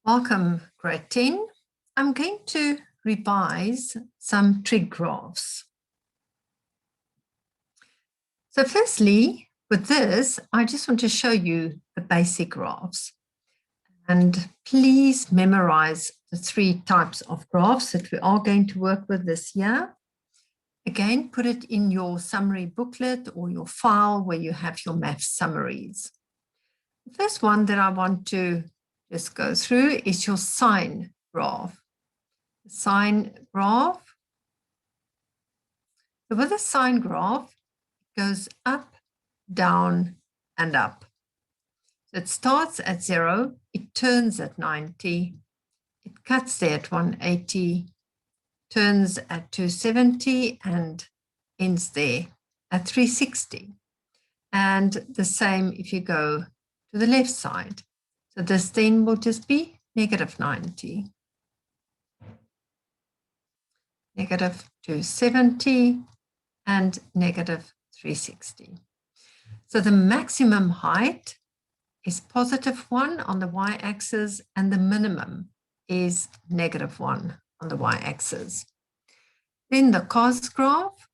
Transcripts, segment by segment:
Welcome, grade 10. I'm going to revise some trig graphs. So firstly, with this, I just want to show you the basic graphs. And please memorize the three types of graphs that we are going to work with this year. Again, put it in your summary booklet or your file where you have your math summaries. The first one that I want to just go through is your sine graph. The sine graph. So with a sine graph, it goes up, down, and up. So it starts at 0, it turns at 90, it cuts there at 180, turns at 270, and ends there at 360. And the same if you go to the left side. So this then will just be negative 90, negative 270, and negative 360. So the maximum height is positive 1 on the y-axis, and the minimum is negative 1 on the y-axis. Then the cos graph.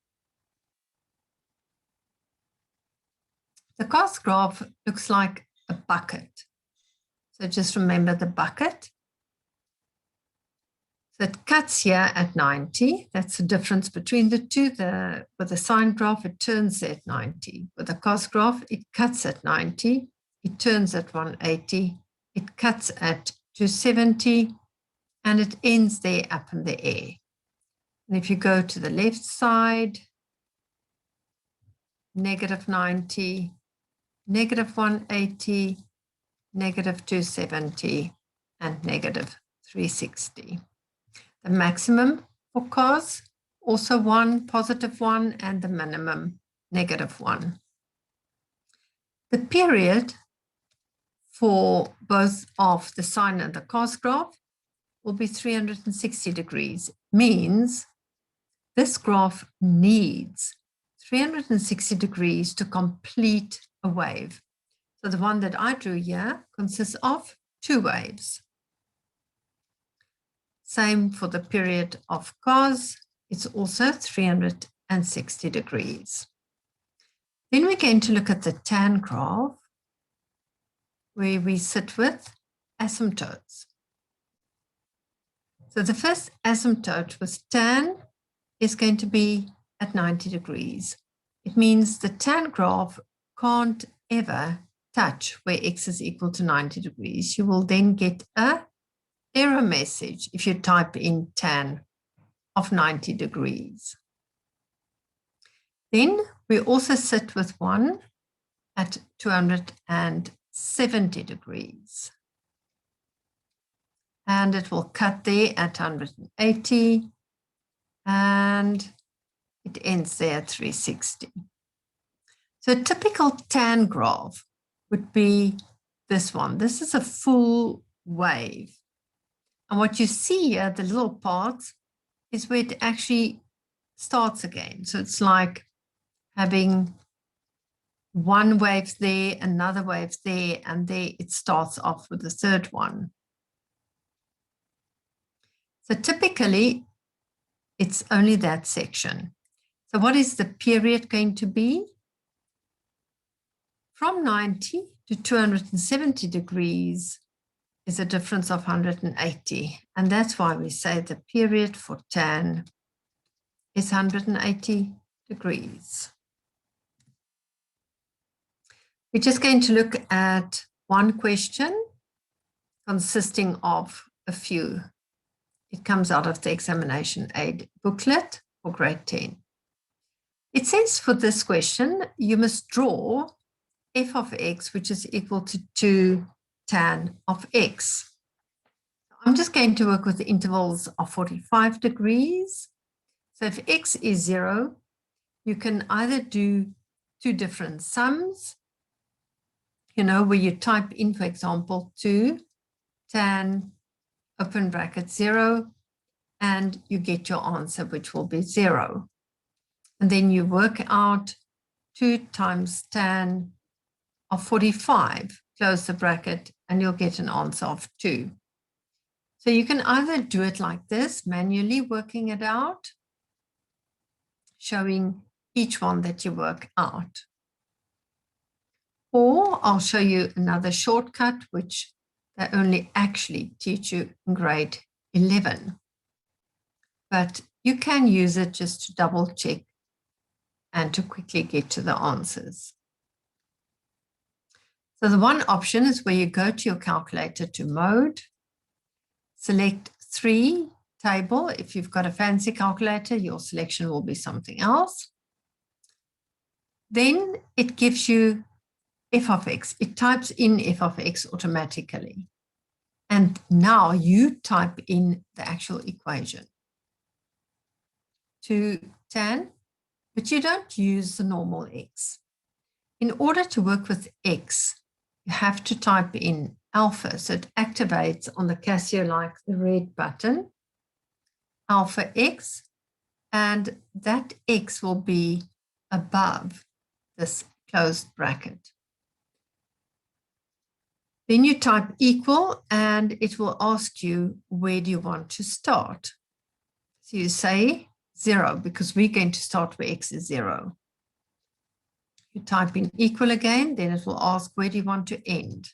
The cos graph looks like a bucket. So just remember the bucket. So it cuts here at 90. That's the difference between the two. With the sine graph, it turns at 90. With the cos graph, it cuts at 90. It turns at 180. It cuts at 270. And it ends there up in the air. And if you go to the left side, negative 90, negative 180, negative 270, and negative 360. The maximum for cos, also 1, positive 1, and the minimum, negative 1. The period for both of the sine and the cos graph will be 360 degrees, means this graph needs 360 degrees to complete a wave. So the one that I drew here consists of two waves. Same for the period of cos, it's also 360 degrees. Then we're going to look at the tan graph, where we sit with asymptotes. So the first asymptote with tan is going to be at 90 degrees. It means the tan graph can't ever touch where x is equal to 90 degrees. You will then get an error message if you type in tan of 90 degrees. Then we also sit with one at 270 degrees. And it will cut there at 180, and it ends there at 360. So a typical tan graph would be this one. This is a full wave. And what you see here, the little parts, is where it actually starts again. So it's like having one wave there, another wave there, and there it starts off with the third one. So typically, it's only that section. So what is the period going to be? From 90 to 270 degrees is a difference of 180. And that's why we say the period for tan is 180 degrees. We're just going to look at one question consisting of a few. It comes out of the examination aid booklet for grade 10. It says for this question, you must draw f of x, which is equal to 2 tan of x. I'm just going to work with the intervals of 45 degrees. So if x is 0, you can either do two different sums, where you type in, for example, 2 tan open bracket 0, and you get your answer, which will be 0. And then you work out 2 times tan of 45, close the bracket, and you'll get an answer of 2. So you can either do it like this, manually working it out, showing each one that you work out. Or I'll show you another shortcut, which they only actually teach you in grade 11. But you can use it just to double check and to quickly get to the answers. So the one option is where you go to your calculator to mode, select 3 table. If you've got a fancy calculator, your selection will be something else. Then it gives you f of x. It types in f of x automatically. And now you type in the actual equation to tan, but you don't use the normal x. In order to work with x, you have to type in alpha. So it activates on the Casio like the red button, alpha x, and that x will be above this closed bracket. Then you type equal and it will ask you, where do you want to start? So you say 0 because we're going to start where x is 0. You type in equal again, then it will ask, where do you want to end?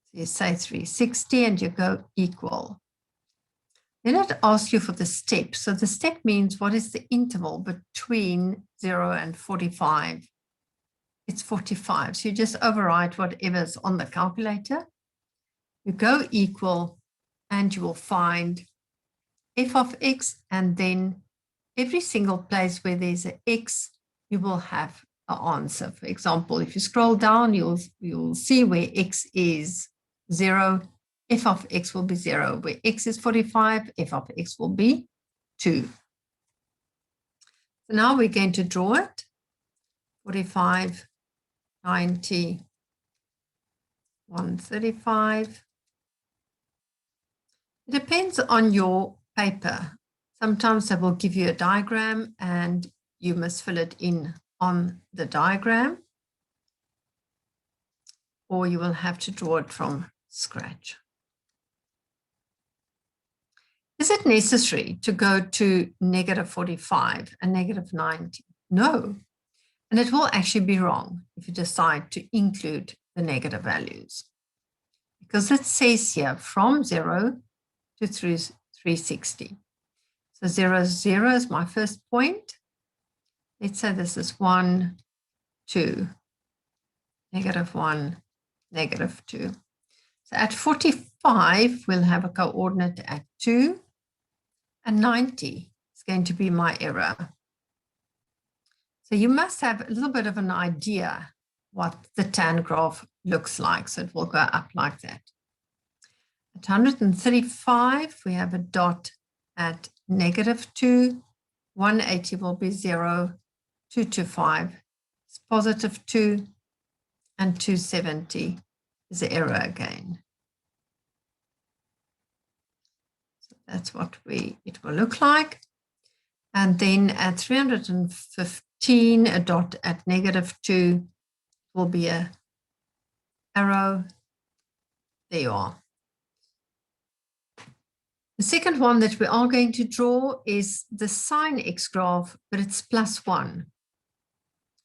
So you say 360 and you go equal. Then it asks you for the step. So the step means what is the interval between 0 and 45? It's 45. So you just overwrite whatever's on the calculator. You go equal and you will find f of x, and then every single place where there's an x, you will have an answer. For example, if you scroll down, you'll see where x is 0, f of x will be 0. Where x is 45, f of x will be 2. So now we're going to draw it. 45, 90, 135. It depends on your paper. Sometimes they will give you a diagram and you must fill it in on the diagram, or you will have to draw it from scratch. Is it necessary to go to negative 45 and negative 90? No. And it will actually be wrong if you decide to include the negative values. Because it says here from 0 to 360. So 0, 0 is my first point. Let's say this is 1, 2, negative 1, negative 2. So at 45, we'll have a coordinate at 2, and 90 is going to be my error. So you must have a little bit of an idea what the tan graph looks like. So it will go up like that. At 135, we have a dot at negative 2. 180 will be 0. 225 is positive 2. And 270 is the error again. So that's what it will look like. And then at 315, a dot at negative 2 will be an arrow. There you are. The second one that we are going to draw is the sine x graph, but it's +1.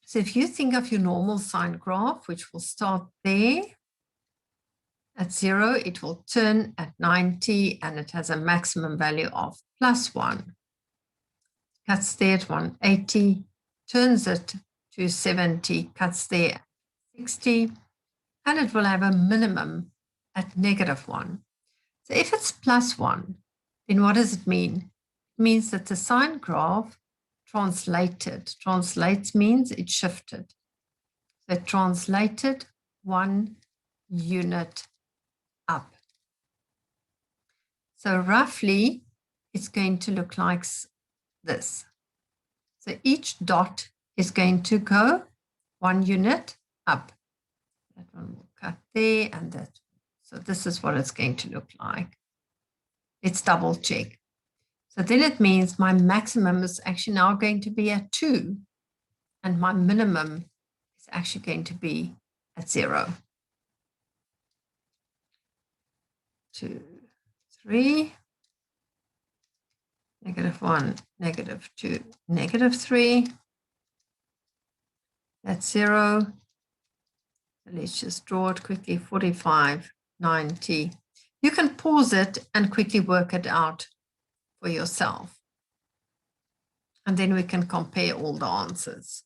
So if you think of your normal sine graph, which will start there at 0, it will turn at 90, and it has a maximum value of +1. Cuts there at 180, turns it to 70, cuts there at 60, and it will have a minimum at -1. So if it's +1, then what does it mean? It means that the sine graph translates means it shifted. So it translated 1 unit up. So roughly, it's going to look like this. So each dot is going to go 1 unit up. That one will cut there and that. So this is what it's going to look like. Let's double check. So then it means my maximum is actually now going to be at 2, and my minimum is actually going to be at 0. 2, 3, -1, -2, -3. That's 0. So let's just draw it quickly, 45, 90. You can pause it and quickly work it out for yourself. And then we can compare all the answers.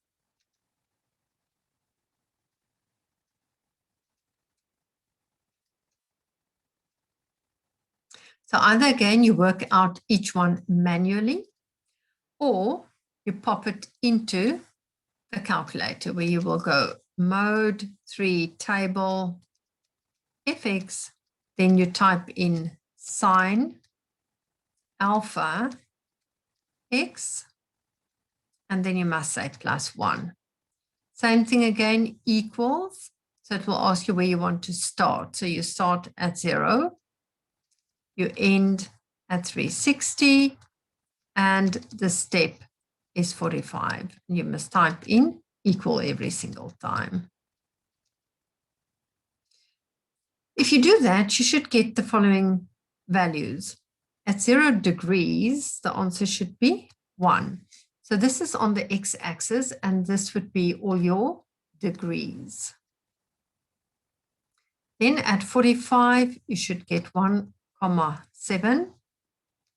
So either again, you work out each one manually, or you pop it into the calculator where you will go mode 3 table fx, then you type in sine alpha x, and then you must say +1. Same thing again, equals. So it will ask you where you want to start. So you start at 0, you end at 360, and the step is 45. You must type in equal every single time. If you do that, you should get the following values. At 0 degrees, the answer should be 1. So this is on the x-axis, and this would be all your degrees. Then at 45, you should get 1,7.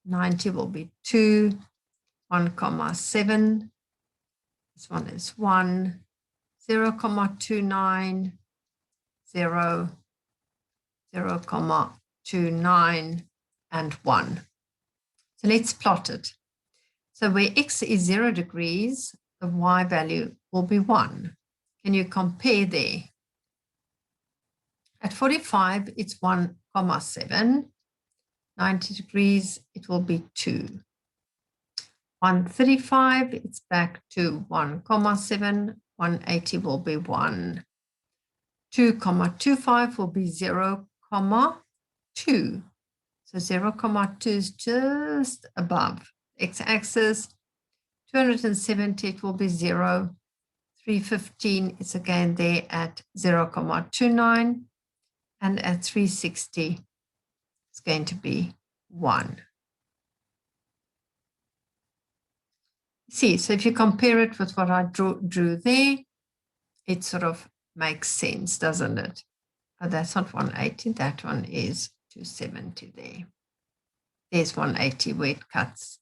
90 will be 2, 1,7. This one is 1, 0,29, 0, 0,29, and 1. So let's plot it. So where x is 0 degrees, the y value will be 1. Can you compare there? At 45, it's 1,7. 90 degrees, it will be 2. 135, it's back to 1,7. 180 will be 1. 2,25 will be 0,2. So 0,2 is just above x-axis. 270, it will be 0. 315 is again there at 0,29. And at 360, it's going to be 1. See, so if you compare it with what I drew there, it sort of makes sense, doesn't it? Oh, that's not 180, that one is 270 there. There's 180 where it cuts.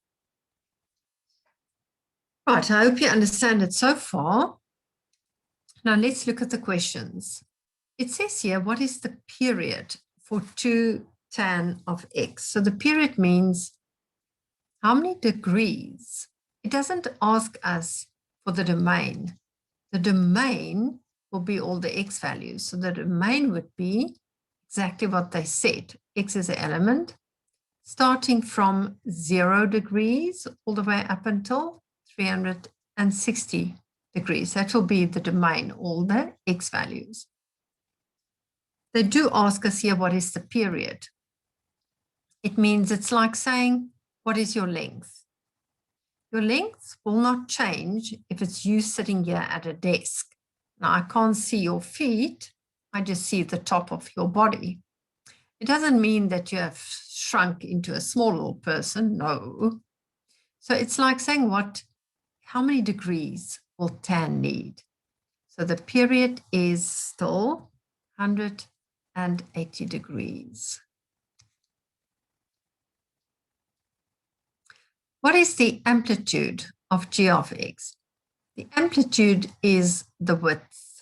Right, I hope you understand it so far. Now let's look at the questions. It says here, what is the period for 2 tan of x? So the period means how many degrees. It doesn't ask us for the domain. The domain will be all the x values. So the domain would be exactly what they said. X is an element starting from 0 degrees all the way up until 360 degrees. That will be the domain, all the x values. They do ask us here, what is the period? It means it's like saying, what is your length? Your length will not change if it's you sitting here at a desk. Now, I can't see your feet. I just see the top of your body. It doesn't mean that you have shrunk into a small little person. No. So it's like saying how many degrees will tan need? So the period is still 180 degrees. What is the amplitude of g of x? The amplitude is the width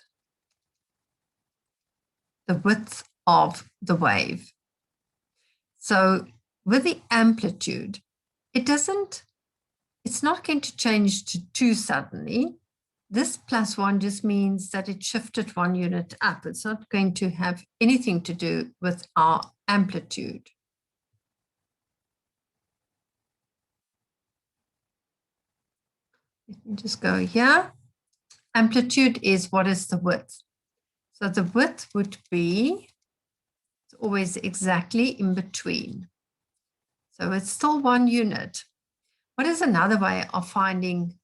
of the wave. So with the amplitude, it's not going to change to 2 suddenly. This +1 just means that it shifted 1 unit up. It's not going to have anything to do with our amplitude. Let me just go here. Amplitude is what is the width. So the width would be, it's always exactly in between. So it's still 1 unit. What is another way of finding,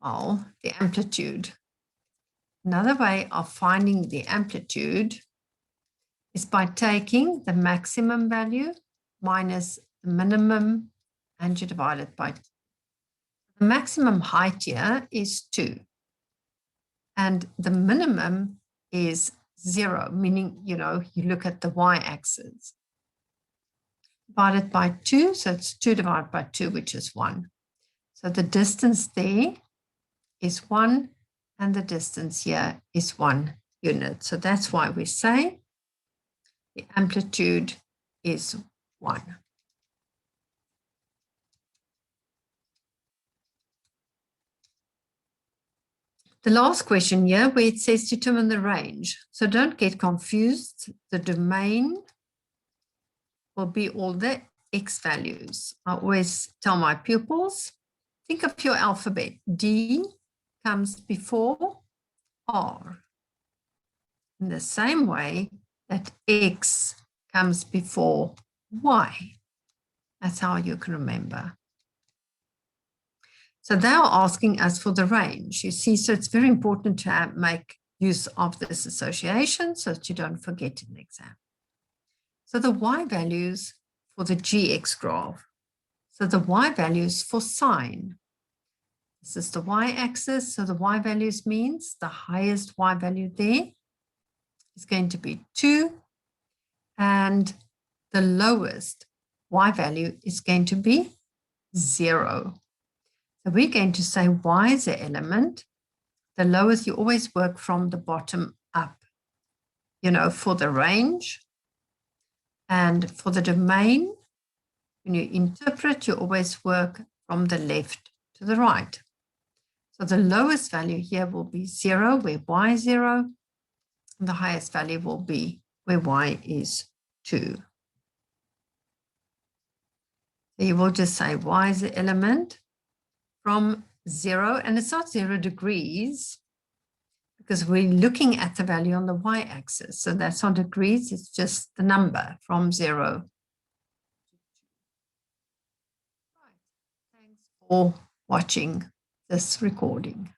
well, the amplitude? Another way of finding the amplitude is by taking the maximum value minus the minimum, and you divide it by 2. The maximum height here is 2. And the minimum is 0, meaning, you look at the y-axis. Divided by 2, so it's 2 divided by 2, which is 1. So the distance there is 1, and the distance here is 1 unit. So that's why we say the amplitude is 1. The last question here, where it says determine the range. So don't get confused. The domain will be all the x values. I always tell my pupils, think of your alphabet. D comes before R. In the same way that X comes before Y. That's how you can remember. So they are asking us for the range, you see, so it's very important to make use of this association so that you don't forget in the exam. So the Y values for the GX graph. So the Y values for sine. This is the y-axis, so the y values means the highest y value there is going to be 2, and the lowest y value is going to be 0. So we're going to say y is the element. The lowest, you always work from the bottom up, for the range. And for the domain, when you interpret, you always work from the left to the right. So the lowest value here will be 0, where y is 0. And the highest value will be where y is 2. So you will just say y is the element from 0, and it's not 0 degrees because we're looking at the value on the y-axis. So that's not degrees, it's just the number from 0 to 2. Right. Thanks for watching this recording.